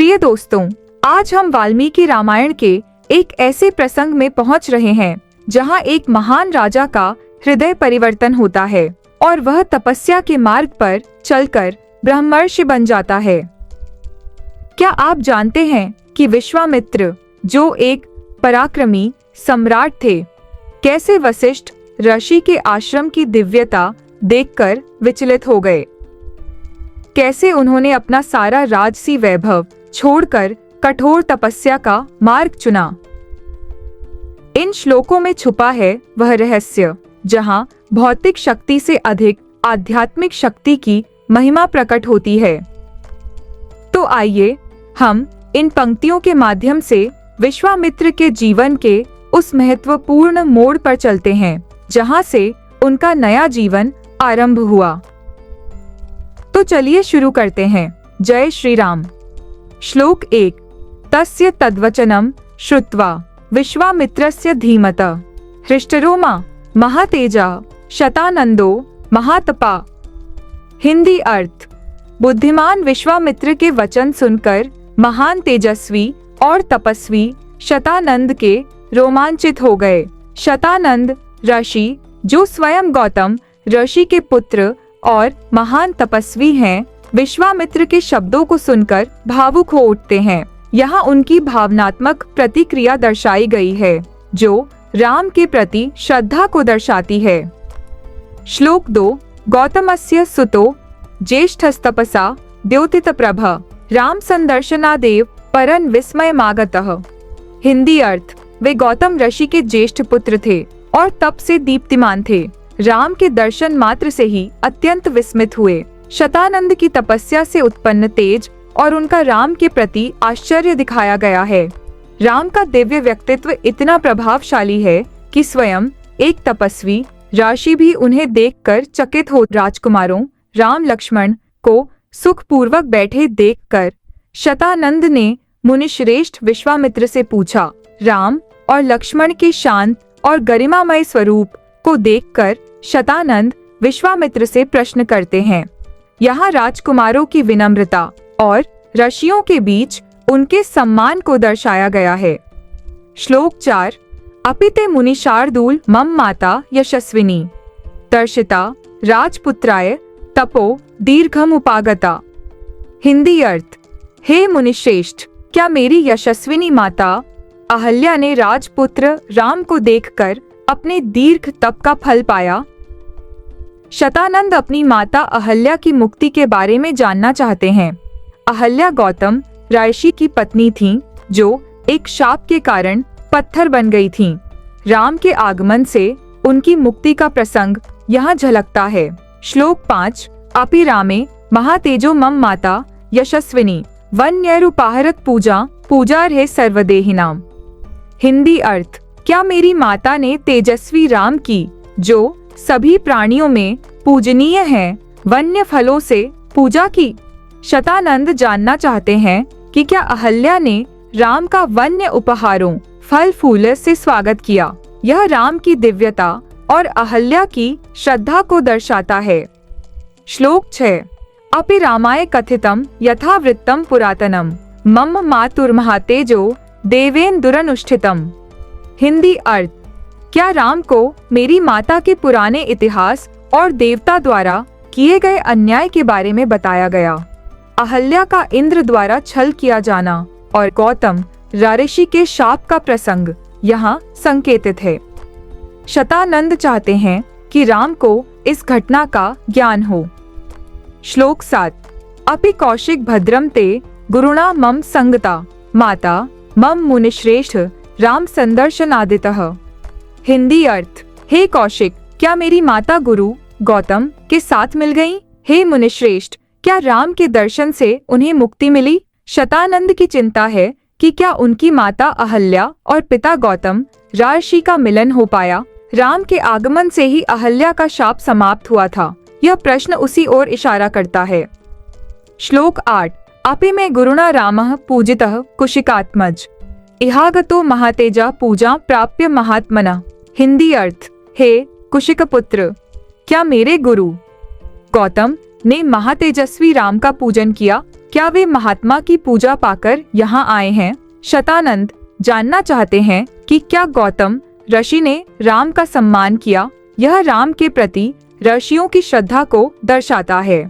प्रिय दोस्तों, आज हम वाल्मीकि रामायण के एक ऐसे प्रसंग में पहुंच रहे हैं जहां एक महान राजा का हृदय परिवर्तन होता है और वह तपस्या के मार्ग पर चलकर ब्रह्मर्षि बन जाता है। क्या आप जानते हैं कि विश्वामित्र, जो एक पराक्रमी सम्राट थे, कैसे वशिष्ठ ऋषि के आश्रम की दिव्यता देखकर विचलित हो गए? कैसे उन्होंने अपना सारा राजसी वैभव छोड़कर कठोर तपस्या का मार्ग चुना? इन श्लोकों में छुपा है वह रहस्य जहां भौतिक शक्ति से अधिक आध्यात्मिक शक्ति की महिमा प्रकट होती है। तो आइए हम इन पंक्तियों के माध्यम से विश्वामित्र के जीवन के उस महत्वपूर्ण मोड़ पर चलते हैं जहां से उनका नया जीवन आरंभ हुआ। तो चलिए शुरू करते हैं। जय श्री राम। श्लोक 1। तस्य तद्वचनम श्रुत्वा विश्वामित्रस्य धीमता हृष्टरोमा महातेजा शतानंदो महातपा। हिंदी अर्थ। बुद्धिमान विश्वामित्र के वचन सुनकर महान तेजस्वी और तपस्वी शतानंद के रोमांचित हो गए। शतानंद ऋषि, जो स्वयं गौतम ऋषि के पुत्र और महान तपस्वी हैं, विश्वामित्र के शब्दों को सुनकर भावुक हो उठते हैं। यहाँ उनकी भावनात्मक प्रतिक्रिया दर्शाई गई है जो राम के प्रति श्रद्धा को दर्शाती है। श्लोक 2। गौतमस्य सुतो ज्येष्ठस्तपसा द्योतितप्रभ राम संदर्शनादेव परन विस्मयमागतः। हिंदी अर्थ। वे गौतम ऋषि के ज्येष्ठ पुत्र थे और तप से दीप्तिमान थे। राम के दर्शन मात्र से ही अत्यंत विस्मित हुए। शतानंद की तपस्या से उत्पन्न तेज और उनका राम के प्रति आश्चर्य दिखाया गया है। राम का दिव्य व्यक्तित्व इतना प्रभावशाली है कि स्वयं एक तपस्वी ऋषि भी उन्हें देखकर चकित हो। राजकुमारों राम लक्ष्मण को सुखपूर्वक बैठे देखकर शतानंद ने मुनिश्रेष्ठ विश्वामित्र से पूछा। राम और लक्ष्मण के शांत और गरिमामय स्वरूप को देखकर शतानंद विश्वामित्र से प्रश्न करते हैं। यहाँ राजकुमारों की विनम्रता और ऋषियों के बीच उनके सम्मान को दर्शाया गया है। श्लोक 4। अपिते मुनि शार्दूल मम माता यशस्विनी दर्शिता राजपुत्राय तपो दीर्घमुपागता। हिंदी अर्थ। हे मुनिश्रेष्ठ, क्या मेरी यशस्विनी माता अहल्या ने राजपुत्र राम को देखकर अपने दीर्घ तप का फल पाया? शतानंद अपनी माता अहल्या की मुक्ति के बारे में जानना चाहते हैं। अहल्या गौतम ऋषि की पत्नी थीं, जो एक शाप के कारण पत्थर बन गई थीं। राम के आगमन से उनकी मुक्ति का प्रसंग यहाँ झलकता है। श्लोक 5। अपि रामे महातेजो मम माता यशस्विनी वन्यरुपाहरत पूजा पूजार्हे सर्वदेहिनाम। हिंदी अर्थ। क्या मेरी माता ने तेजस्वी राम की, जो सभी प्राणियों में पूजनीय हैं, वन्य फलों से पूजा की? शतानंद जानना चाहते हैं कि क्या अहल्या ने राम का वन्य उपहारों फल फूल से स्वागत किया। यह राम की दिव्यता और अहल्या की श्रद्धा को दर्शाता है। श्लोक 6। अपि रामाय कथितम यथावृत्तम पुरातनम मम मातुर्महातेजो देवेन्दुरनुष्ठितम। हिंदी अर्थ। क्या राम को मेरी माता के पुराने इतिहास और देवता द्वारा किए गए अन्याय के बारे में बताया गया? अहल्या का इंद्र द्वारा छल किया जाना और गौतम ऋषि के शाप का प्रसंग यहाँ संकेतित है। शतानंद चाहते हैं कि राम को इस घटना का ज्ञान हो। श्लोक 7। अपि कौशिक भद्रम ते गुरुणा मम संगता माता मम मुनिश्रेष्ठ राम संदर्शनादितः। हिंदी अर्थ। हे कौशिक, क्या मेरी माता गुरु गौतम के साथ मिल गईं? हे मुनिश्रेष्ठ, क्या राम के दर्शन से उन्हें मुक्ति मिली? शतानंद की चिंता है कि क्या उनकी माता अहल्या और पिता गौतम ऋषि का मिलन हो पाया? राम के आगमन से ही अहल्या का शाप समाप्त हुआ था। यह प्रश्न उसी ओर इशारा करता है। श्लोक 8। अपि मे गुरुणा रामः पूजितः कुशिकात्मज इहागतो महातेजा पूजा प्राप्य महात्मना। हिंदी अर्थ। हे कुशिक पुत्र, क्या मेरे गुरु गौतम ने महातेजस्वी राम का पूजन किया क्या वे महात्मा की पूजा पाकर यहाँ आए हैं? शतानंद जानना चाहते हैं कि क्या गौतम ऋषि ने राम का सम्मान किया। यह राम के प्रति ऋषियों की श्रद्धा को दर्शाता है।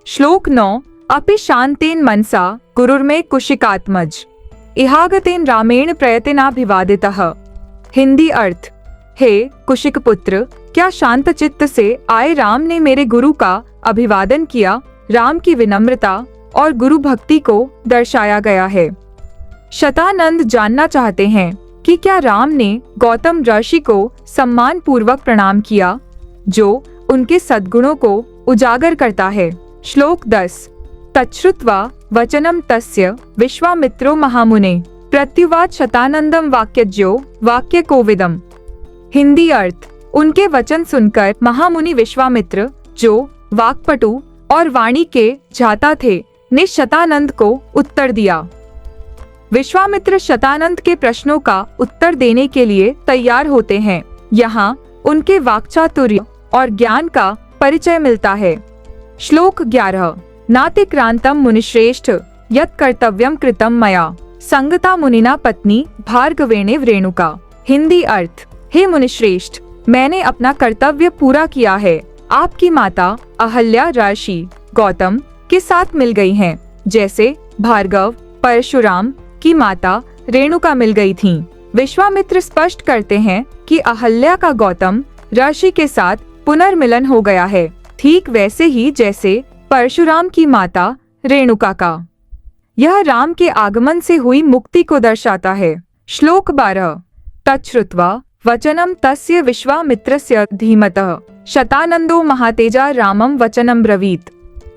श्लोक 9 अपि शांतेन मनसा गुरुर्मे कुशिकात्मज इहागतेन रामेण प्रयत्नाभिवादितः। हिंदी अर्थ, हे कुशिक पुत्र, क्या शांत चित्त से आए राम ने मेरे गुरु का अभिवादन किया। राम की विनम्रता और गुरु भक्ति को दर्शाया गया है। शतानंद जानना चाहते हैं कि क्या राम ने गौतम ऋषि को सम्मान पूर्वक प्रणाम किया, जो उनके सद्गुणों को उजागर करता है। श्लोक 10 तच्छ्रुत्वा वचनम तस्य विश्वामित्रो महामुने प्रत्युवाच शतानंदम वाक्यज्ञो वाक्य कोविदम। हिंदी अर्थ, उनके वचन सुनकर महामुनि विश्वामित्र, जो वाक्पटु और वाणी के जाता थे, ने शतानंद को उत्तर दिया। विश्वामित्र शतानंद के प्रश्नों का उत्तर देने के लिए तैयार होते हैं। यहाँ उनके वाक्चातुर्य और ज्ञान का परिचय मिलता है। श्लोक 11 नातिक्रांतम मुनिश्रेष्ठ यत् कर्तव्यम कृतम मया संगता मुनिना पत्नी भार्गवेणे रेणुका। हिंदी अर्थ, हे मुनिश्रेष्ठ, मैंने अपना कर्तव्य पूरा किया है। आपकी माता अहल्या ऋषि गौतम के साथ मिल गई हैं, जैसे भार्गव परशुराम की माता रेणुका मिल गई थीं। विश्वामित्र स्पष्ट करते हैं कि अहल्या का गौतम ऋषि के साथ पुनर्मिलन हो गया है, ठीक वैसे ही जैसे परशुराम की माता रेणुका का। यह राम के आगमन से हुई मुक्ति को दर्शाता है। श्लोक 12 तच्छ्रुत्वा वचनम तस्य विश्वामित्रस्य धीमतः शतानंदो महातेजा रामम वचनम ब्रवीत।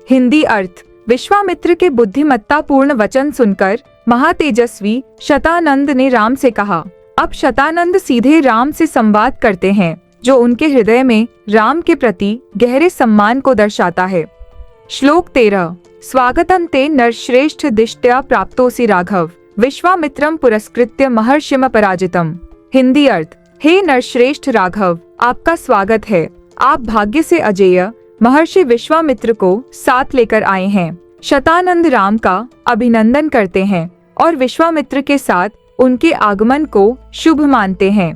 हिंदी अर्थ, विश्वामित्र के बुद्धिमत्तापूर्ण वचन सुनकर महातेजस्वी शतानंद ने राम से कहा। अब शतानंद सीधे राम से संवाद करते हैं, जो उनके हृदय में राम के प्रति गहरे सम्मान को दर्शाता है। श्लोक 13 स्वागतं ते नरश्रेष्ठ दिष्ट्या प्राप्तोसि राघव विश्वामित्रम पुरस्कृत्य महर्षिम पराजितम। हिंदी अर्थ, हे नरश्रेष्ठ राघव, आपका स्वागत है। आप भाग्य से अजेय महर्षि विश्वामित्र को साथ लेकर आए हैं। शतानंद राम का अभिनंदन करते हैं और विश्वामित्र के साथ उनके आगमन को शुभ मानते हैं।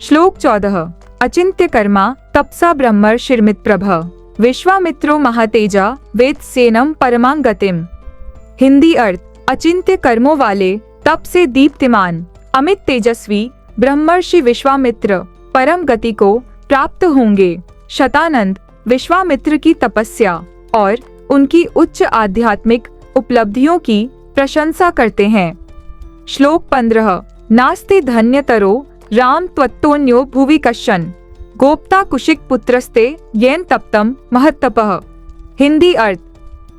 श्लोक 14 अचिंत्य कर्मा तपसा ब्रह्मर्षिर्मित प्रभ विश्वामित्रो महातेजा वेदसेनम परमां गतिम। हिंदी अर्थ, अचिंत्य कर्मों वाले तप से दीप्तिमान अमित तेजस्वी ब्रह्मर्षि विश्वामित्र परम गति को प्राप्त होंगे। शतानंद विश्वामित्र की तपस्या और उनकी उच्च आध्यात्मिक उपलब्धियों की प्रशंसा करते हैं। श्लोक 15 नास्ति धन्यतरो राम त्वत्तोन्यो भुवि कश्चन गोप्ता कुशिक पुत्रस्ते येन तप्तम महत्तपः। हिंदी अर्थ,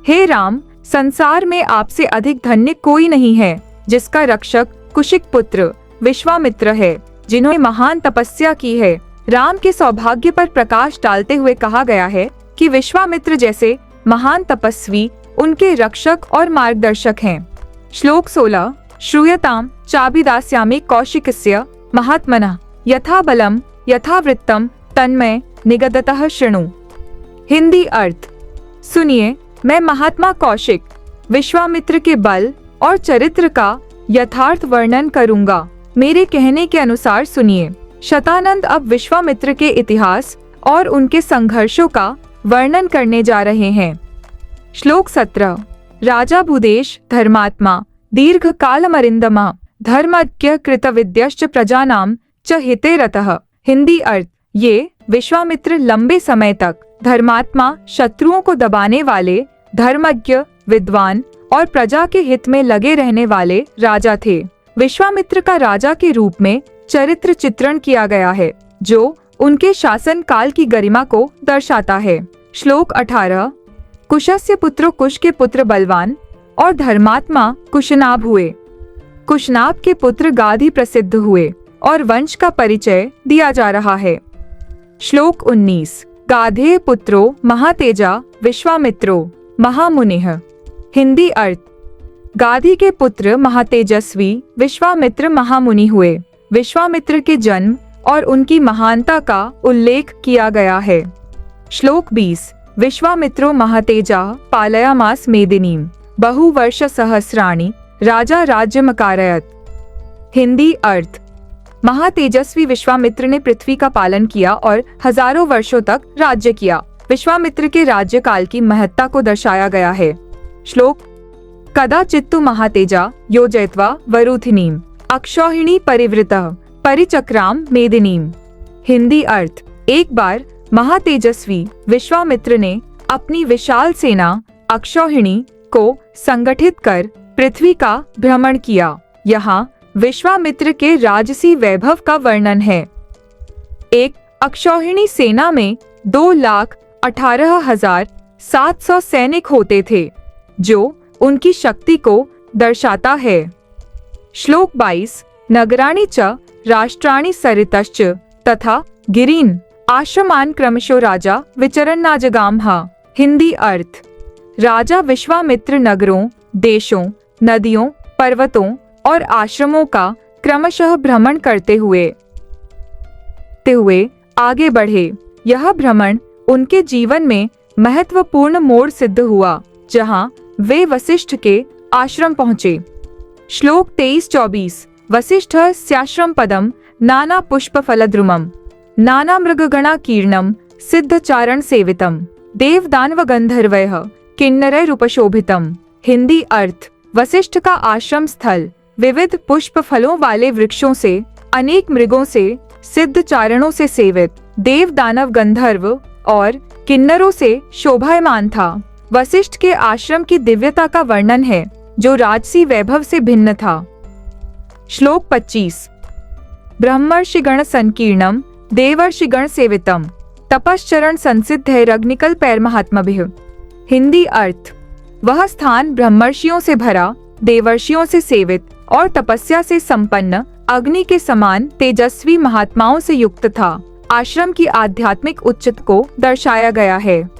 हे राम, संसार में आपसे अधिक धन्य कोई नहीं है, जिसका रक्षक कुशिक पुत्र विश्वामित्र है, जिन्होंने महान तपस्या की है। राम के सौभाग्य पर प्रकाश डालते हुए कहा गया है कि विश्वामित्र जैसे महान तपस्वी उनके रक्षक और मार्गदर्शक हैं। श्लोक 16 श्रूयताम चाभिदास्यामि कौशिकस्य महात्मनः यथा बलम यथा वृत्तम तन्मय निगदतः शृणु। हिंदी अर्थ, सुनिए, मैं महात्मा कौशिक विश्वामित्र के बल और चरित्र का यथार्थ वर्णन करूंगा। मेरे कहने के अनुसार सुनिए। शतानंद अब विश्वामित्र के इतिहास और उनके संघर्षों का वर्णन करने जा रहे हैं। श्लोक 17 राजा भूदेश धर्मात्मा दीर्घ कालमरिंदमा धर्मज्ञ कृतविद्यश्च प्रजानाम च हिते रतः। हिंदी अर्थ, ये विश्वामित्र लंबे समय तक धर्मात्मा शत्रुओं को दबाने वाले धर्मज्ञ विद्वान और प्रजा के हित में लगे रहने वाले राजा थे। विश्वामित्र का राजा के रूप में चरित्र चित्रण किया गया है, जो उनके शासन काल की गरिमा को दर्शाता है। श्लोक 18 कुशस्य पुत्र कुश के पुत्र बलवान और धर्मात्मा कुशनाभ हुए। कुशनाभ के पुत्र गाधी प्रसिद्ध हुए और वंश का परिचय दिया जा रहा है। श्लोक 19 गाधे पुत्रो महातेजा विश्वामित्रो महामुनिः। हिंदी अर्थ, गाधी के पुत्र महातेजस्वी विश्वामित्र महामुनि हुए। विश्वामित्र के जन्म और उनकी महानता का उल्लेख किया गया है। श्लोक 20 विश्वामित्रो महातेजा पालयामास मेदिनीम बहुवर्ष सहस्राणि राजा राज्यमकारयत्। हिंदी अर्थ। महातेजस्वी विश्वामित्र ने पृथ्वी का पालन किया और हजारों वर्षों तक राज्य किया। विश्वामित्र के राज्यकाल की महत्ता को दर्शाया गया है। श्लोक। कदाचित्तु महातेजा योजयित्वा वरुथिनीम अक्षौहिणी परिवृतः परिचक्राम मेदिनीम। हिंदी अर्थ। एक बार महातेजस्वी विश्वामित्र ने अपनी विशाल सेना अक्षौहिणी को संगठित कर पृथ्वी का भ्रमण किया। यहाँ विश्वामित्र के राजसी वैभव का वर्णन है। एक अक्षौहिणी सेना में 2,18,700 सैनिक होते थे, जो उनकी शक्ति को दर्शाता है। श्लोक 22। नगराणि च राष्ट्राणि सरितश्च तथा गिरीन् आश्रमान् क्रमशो राजा विचरन्नाजगामः। हिंदी अर्थ। राजा विश्वामित्र नगरों, देशों, नदियों, पर्वतों और आश्रमों का क्रमशः भ्रमण करते हुए आगे बढ़े। यह भ्रमण उनके जीवन में महत्वपूर्ण मोड़ सिद्ध हुआ, जहां वे वशिष्ठ के आश्रम पहुँचे। श्लोक 23-24। वशिष्ठ स्याश्रम पदम नाना पुष्प फलद्रुमम नाना मृगगणा कीर्णम सिद्धचारण सेवितम देवदानव गंधर्वैः किन्नरैरुपशोभितम। हिंदी अर्थ। वशिष्ठ का आश्रम स्थल विविध पुष्प फलों वाले वृक्षों से, अनेक मृगों से, सिद्ध चारणों से सेवित, देव दानव गंधर्व और किन्नरों से शोभायमान था। वशिष्ठ के आश्रम की दिव्यता का वर्णन है, जो राजसी वैभव से भिन्न था। श्लोक 25। ब्रह्मर्षिगण संकीर्णम देवर्षिगण सेवितम तपश्चरण संसिद्धैरग्निकल्पैर्महात्मभिः। हिंदी अर्थ। वह स्थान ब्रह्मर्षियों से भरा, देवर्षियों से सेवित और तपस्या से संपन्न अग्नि के समान तेजस्वी महात्माओं से युक्त था। आश्रम की आध्यात्मिक उच्चता को दर्शाया गया है।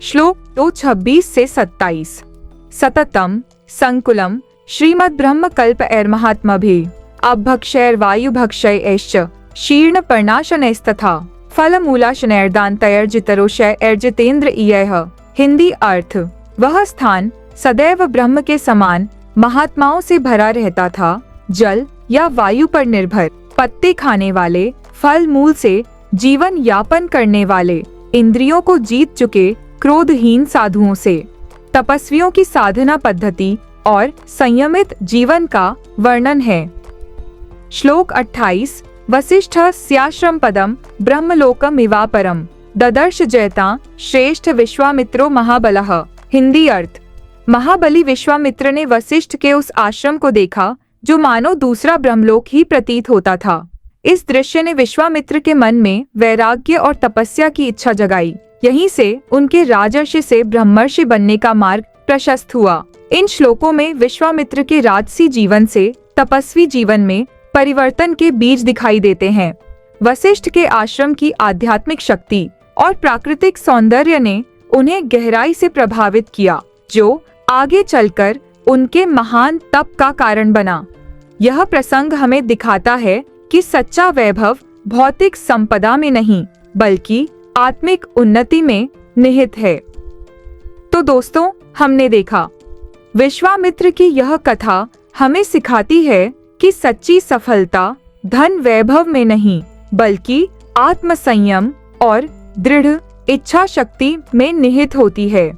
श्लोक 2:26-27। सततम संकुलम श्रीमद् ब्रह्म कल्पैर्महात्मभिः अभक्षैर्वायुभक्षैश्च शीर्ण पर्णाशनैस्तथा फलमूलाशनैर्दान्तैर्जितरोषैर्जितेन्द्र इयैः। हिंदी अर्थ। वह स्थान सदैव ब्रह्म के समान महात्माओं से भरा रहता था। जल या वायु पर निर्भर, पत्ते खाने वाले, फल मूल से जीवन यापन करने वाले, इंद्रियों को जीत चुके क्रोधहीन साधुओं से, तपस्वियों की साधना पद्धति और संयमित जीवन का वर्णन है। श्लोक 28। वशिष्ठ स्याश्रम पदम ब्रह्मलोकम इवापरम ददर्श जयता श्रेष्ठ विश्वामित्रो महाबलः। हिंदी अर्थ। महाबली विश्वामित्र ने वशिष्ठ के उस आश्रम को देखा, जो मानो दूसरा ब्रह्मलोक ही प्रतीत होता था। इस दृश्य ने विश्वामित्र के मन में वैराग्य और तपस्या की इच्छा जगाई। यहीं से उनके राजर्षि से ब्रह्मर्षि बनने का मार्ग प्रशस्त हुआ। इन श्लोकों में विश्वामित्र के राजसी जीवन से तपस्वी जीवन में परिवर्तन के बीज दिखाई देते हैं। वशिष्ठ के आश्रम की आध्यात्मिक शक्ति और प्राकृतिक सौंदर्य ने उन्हें गहराई से प्रभावित किया, जो आगे चलकर उनके महान तप का कारण बना। यह प्रसंग हमें दिखाता है कि सच्चा वैभव भौतिक संपदा में नहीं, बल्कि आत्मिक उन्नति में निहित है। तो दोस्तों, हमने देखा विश्वामित्र की यह कथा हमें सिखाती है कि सच्ची सफलता धन वैभव में नहीं, बल्कि आत्मसंयम और दृढ़ इच्छा शक्ति में निहित होती है।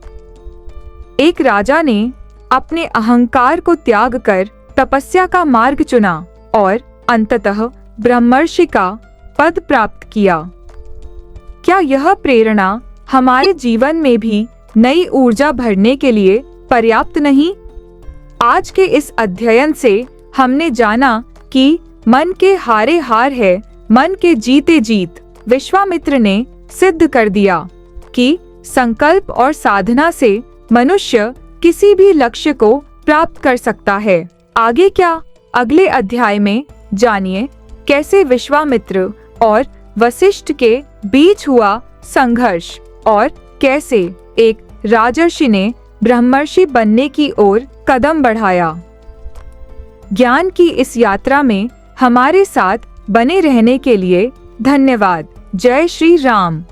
एक राजा ने अपने अहंकार को त्याग कर तपस्या का मार्ग चुना और अंततः ब्रह्मर्षि का पद प्राप्त किया। क्या यह प्रेरणा हमारे जीवन में भी नई ऊर्जा भरने के लिए पर्याप्त नहीं? आज के इस अध्ययन से हमने जाना कि मन के हारे हार है, मन के जीते जीत। विश्वामित्र ने सिद्ध कर दिया कि संकल्प और साधना से मनुष्य किसी भी लक्ष्य को प्राप्त कर सकता है। आगे क्या? अगले अध्याय में जानिए कैसे विश्वामित्र और वशिष्ठ के बीच हुआ संघर्ष और कैसे एक राजर्षि ने ब्रह्मर्षि बनने की ओर कदम बढ़ाया। ज्ञान की इस यात्रा में हमारे साथ बने रहने के लिए धन्यवाद। जय श्री राम।